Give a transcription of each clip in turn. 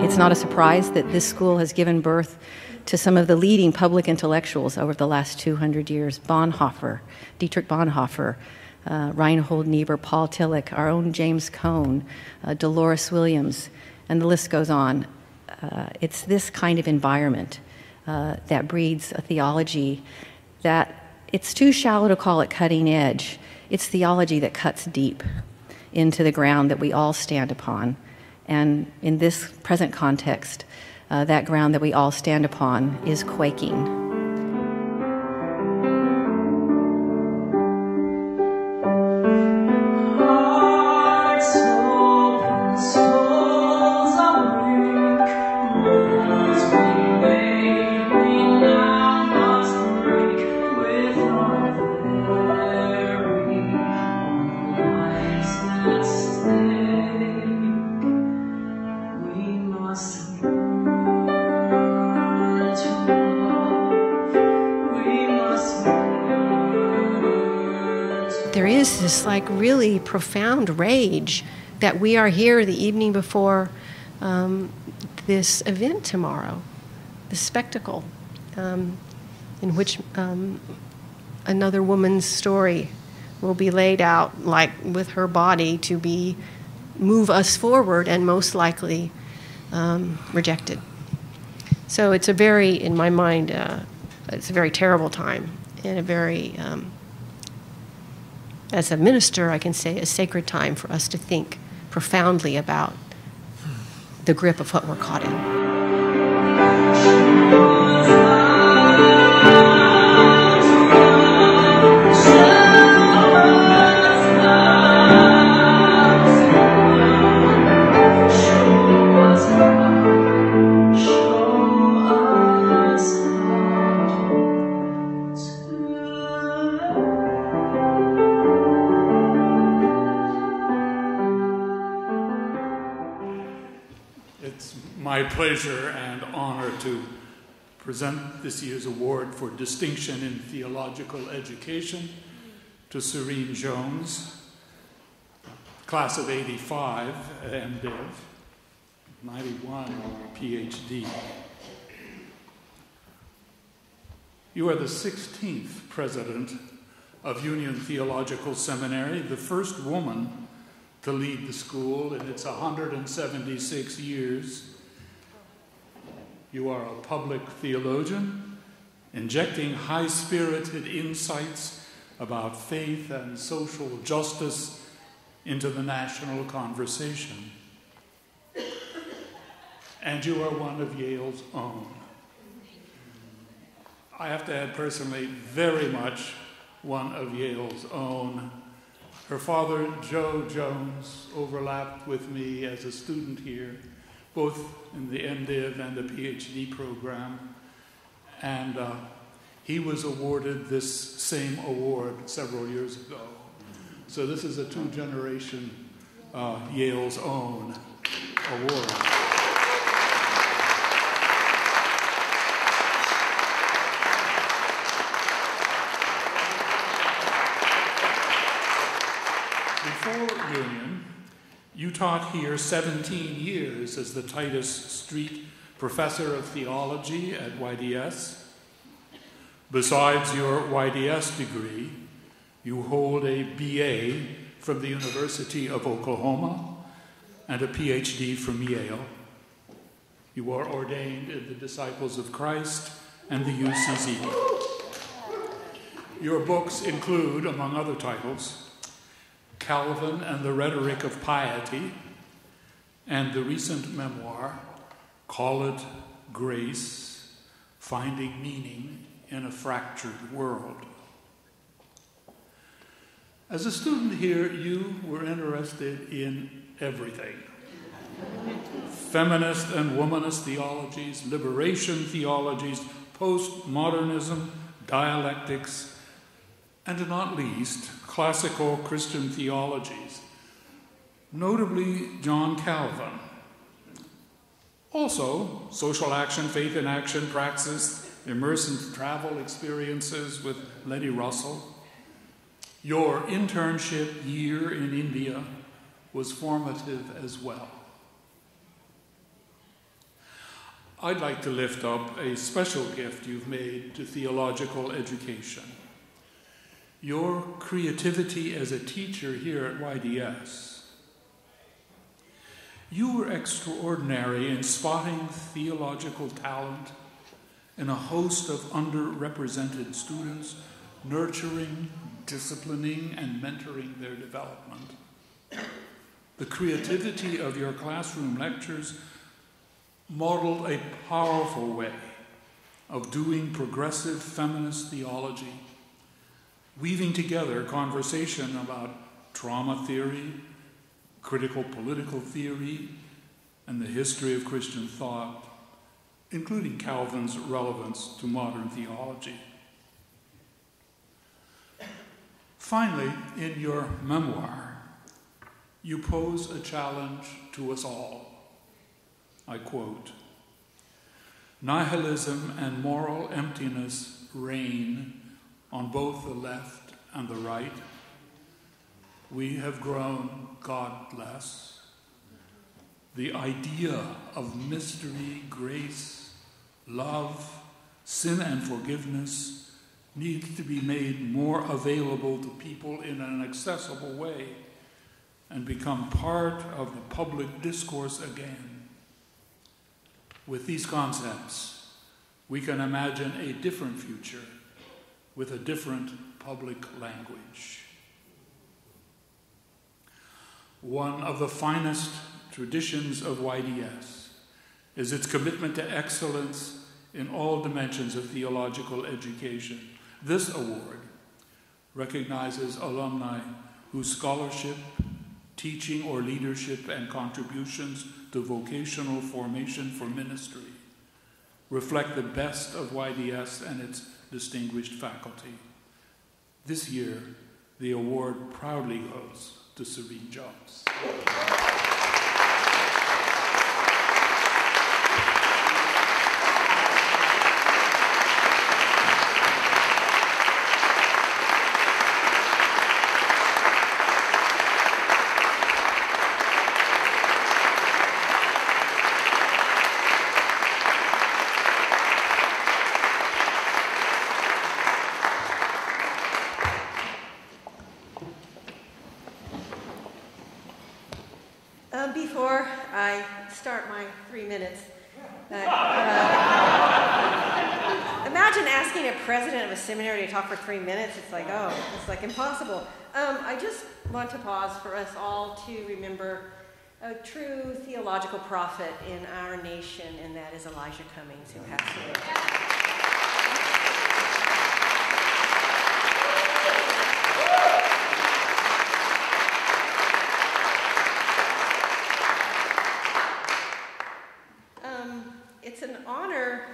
It's not a surprise that this school has given birth to some of the leading public intellectuals over the last 200 years. Dietrich Bonhoeffer, Reinhold Niebuhr, Paul Tillich, our own James Cone, Dolores Williams, and the list goes on. It's this kind of environment that breeds a theology that it's too shallow to call it cutting edge. It's theology that cuts deep into the ground that we all stand upon. And in this present context, that ground that we all stand upon is quaking. This like really profound rage that we are here the evening before this event tomorrow, the spectacle in which another woman's story will be laid out, like with her body to move us forward and most likely rejected. So it's a very, in my mind, it's a very terrible time and a very as a minister, I can say a sacred time for us to think profoundly about the grip of what we're caught in. My pleasure and honor to present this year's award for distinction in theological education to Serene Jones, class of 85 at M.Div, 91 Ph.D. You are the 16th president of Union Theological Seminary, the first woman to lead the school in its 176 years. You are a public theologian, injecting high-spirited insights about faith and social justice into the national conversation. And you are one of Yale's own. I have to add personally, very much one of Yale's own. Her father, Joe Jones, overlapped with me as a student here, both in the M.Div and the Ph.D. program. And he was awarded this same award several years ago. So this is a two-generation Yale's own award. Before Union, you taught here 17 years as the Titus Street Professor of Theology at YDS. Besides your YDS degree, you hold a BA from the University of Oklahoma and a PhD from Yale. You are ordained in the Disciples of Christ and the UCZ. Your books include, among other titles, Calvin and the Rhetoric of Piety, and the recent memoir, Call It Grace, Finding Meaning in a Fractured World. As a student here, you were interested in everything. Feminist and womanist theologies, liberation theologies, postmodernism, dialectics, and not least, classical Christian theologies, notably John Calvin. Also, social action, faith in action, praxis, immersive travel experiences with Lenny Russell. Your internship year in India was formative as well. I'd like to lift up a special gift you've made to theological education. Your creativity as a teacher here at YDS. You were extraordinary in spotting theological talent in a host of underrepresented students, nurturing, disciplining, and mentoring their development. The creativity of your classroom lectures modeled a powerful way of doing progressive feminist theology, weaving together conversation about trauma theory, critical political theory, and the history of Christian thought, including Calvin's relevance to modern theology. Finally, in your memoir, you pose a challenge to us all. I quote, "Nihilism and moral emptiness reign on both the left and the right. We have grown godless. The idea of mystery, grace, love, sin, and forgiveness needs to be made more available to people in an accessible way and become part of the public discourse again. With these concepts, we can imagine a different future with a different public language." One of the finest traditions of YDS is its commitment to excellence in all dimensions of theological education. This award recognizes alumni whose scholarship, teaching, or leadership and contributions to vocational formation for ministry reflect the best of YDS and its distinguished faculty. This year, the award proudly goes to Serene Jones. Before I start my 3 minutes, imagine asking a president of a seminary to talk for 3 minutes. It's like, oh, it's like impossible. I just want to pause for us all to remember a true theological prophet in our nation, and that is Elijah Cummings, who passed away. It's an honor,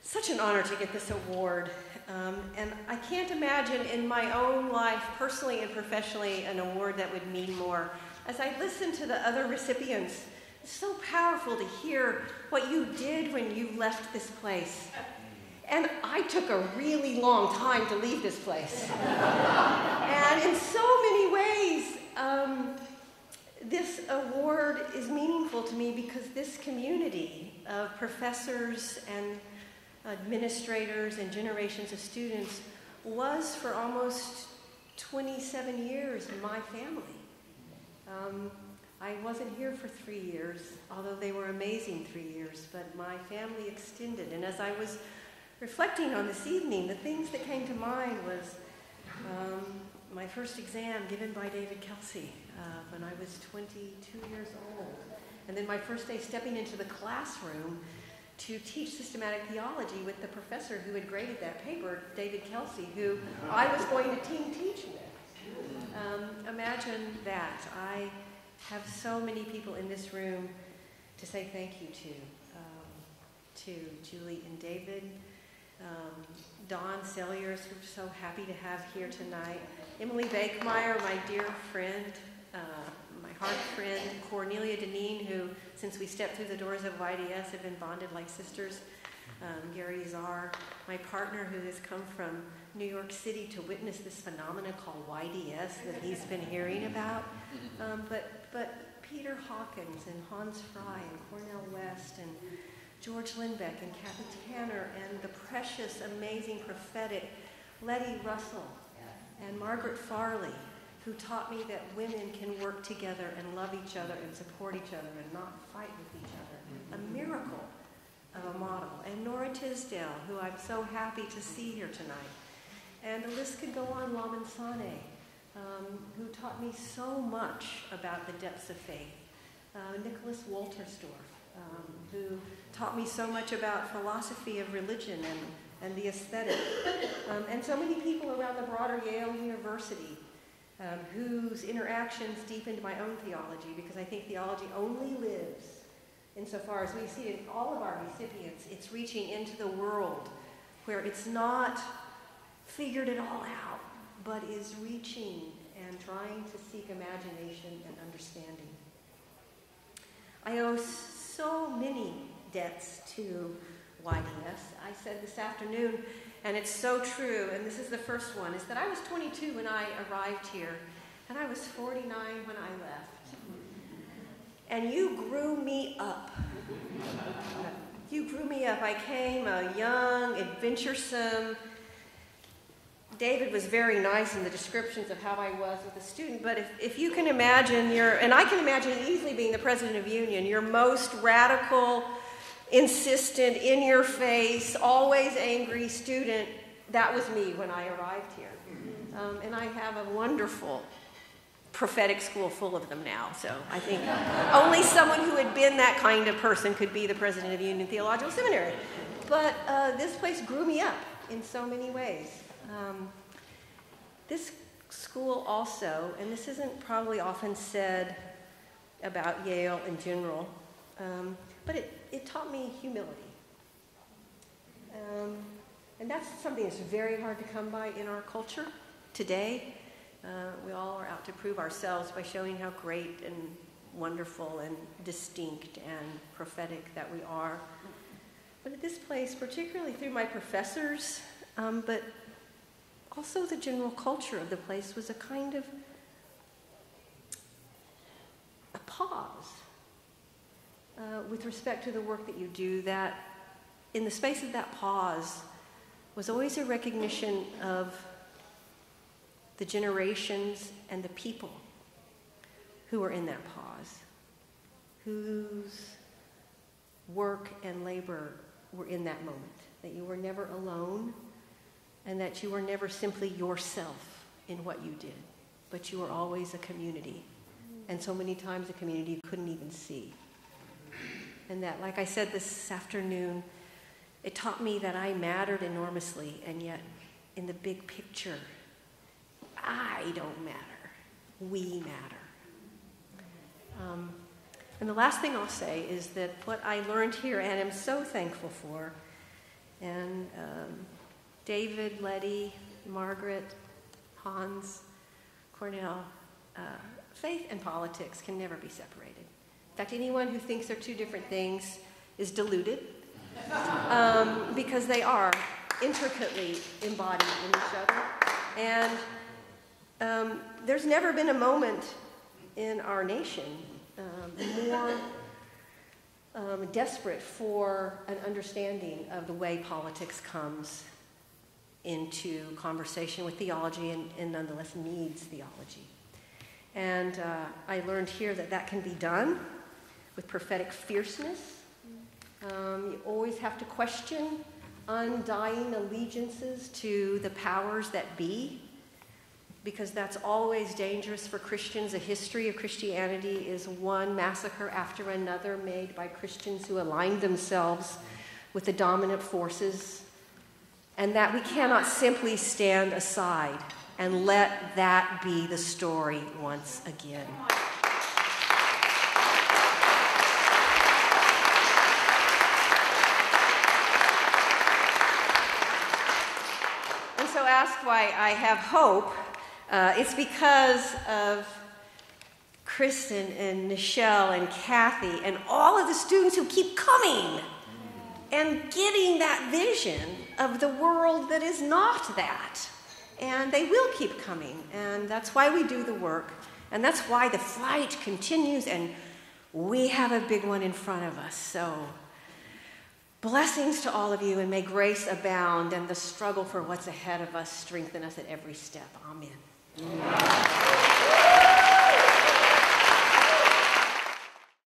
such an honor to get this award. And I can't imagine in my own life, personally and professionally, an award that would mean more. As I listen to the other recipients, it's so powerful to hear what you did when you left this place. And I took a really long time to leave this place. And in so many ways, this award is meaningful to me because this community of professors and administrators and generations of students was for almost 27 years my family. I wasn't here for 3 years, although they were amazing 3 years, but my family extended. And as I was reflecting on this evening, the things that came to mind was my first exam given by David Kelsey when I was 22 years old. And then my first day stepping into the classroom to teach systematic theology with the professor who had graded that paper, David Kelsey, who I was going to team teach with. Imagine that. I have so many people in this room to say thank you to Julie and David, Dawn Selliers, who we're so happy to have here tonight, Emily Bakemeyer, my dear friend, my heart friend, Cornelia Deneen, who, since we stepped through the doors of YDS, have been bonded like sisters, Gary Czar, my partner who has come from New York City to witness this phenomenon called YDS that he's been hearing about, but Peter Hawkins and Hans Fry and Cornell West and George Lindbeck and Kathy Tanner and the precious, amazing, prophetic Letty Russell and Margaret Farley, who taught me that women can work together and love each other and support each other and not fight with each other. A miracle of a model. And Nora Tisdale, who I'm so happy to see here tonight. And the list could go on, Laman Sane, who taught me so much about the depths of faith. Nicholas Wolterstorff, who taught me so much about philosophy of religion and the aesthetic. And so many people around the broader Yale University whose interactions deepened my own theology, because I think theology only lives insofar as we see in all of our recipients. It's reaching into the world where it's not figured it all out, but is reaching and trying to seek imagination and understanding. I owe so many debts to YDS. I said this afternoon, and it's so true, and this is the first one, is that I was 22 when I arrived here, and I was 49 when I left. And you grew me up. You grew me up. I came a young, adventuresome. David was very nice in the descriptions of how I was with a student, but if you can imagine and I can imagine easily being the president of Union, your most radical, insistent, in your face, always angry student, that was me when I arrived here. And I have a wonderful prophetic school full of them now, so I think only someone who had been that kind of person could be the president of Union Theological Seminary. But this place grew me up in so many ways. This school also, and this isn't probably often said about Yale in general, but it taught me humility. And that's something that's very hard to come by in our culture today. We all are out to prove ourselves by showing how great and wonderful and distinct and prophetic that we are. But at this place, particularly through my professors, but also the general culture of the place, was a kind of a pause with respect to the work that you do, that in the space of that pause was always a recognition of the generations and the people who were in that pause, whose work and labor were in that moment, that you were never alone, and that you were never simply yourself in what you did, but you were always a community. And so many times a community you couldn't even see. And that, like I said this afternoon, it taught me that I mattered enormously, and yet in the big picture, I don't matter. We matter. And the last thing I'll say is that what I learned here, and am so thankful for, and David, Letty, Margaret, Hans, Cornell, faith and politics can never be separated. In fact, anyone who thinks they're two different things is deluded, because they are intricately embodied in each other. And there's never been a moment in our nation more desperate for an understanding of the way politics comes into conversation with theology and nonetheless needs theology. And I learned here that can be done with prophetic fierceness. You always have to question undying allegiances to the powers that be, because that's always dangerous for Christians. A history of Christianity is one massacre after another made by Christians who aligned themselves with the dominant forces, and that we cannot simply stand aside and let that be the story once again. And so ask why I have hope. It's because of Kristen and Nichelle and Kathy and all of the students who keep coming and getting that vision of the world that is not that. And they will keep coming. And that's why we do the work. And that's why the fight continues. And we have a big one in front of us. So Blessings to all of you, and may grace abound and the struggle for what's ahead of us strengthen us at every step. Amen.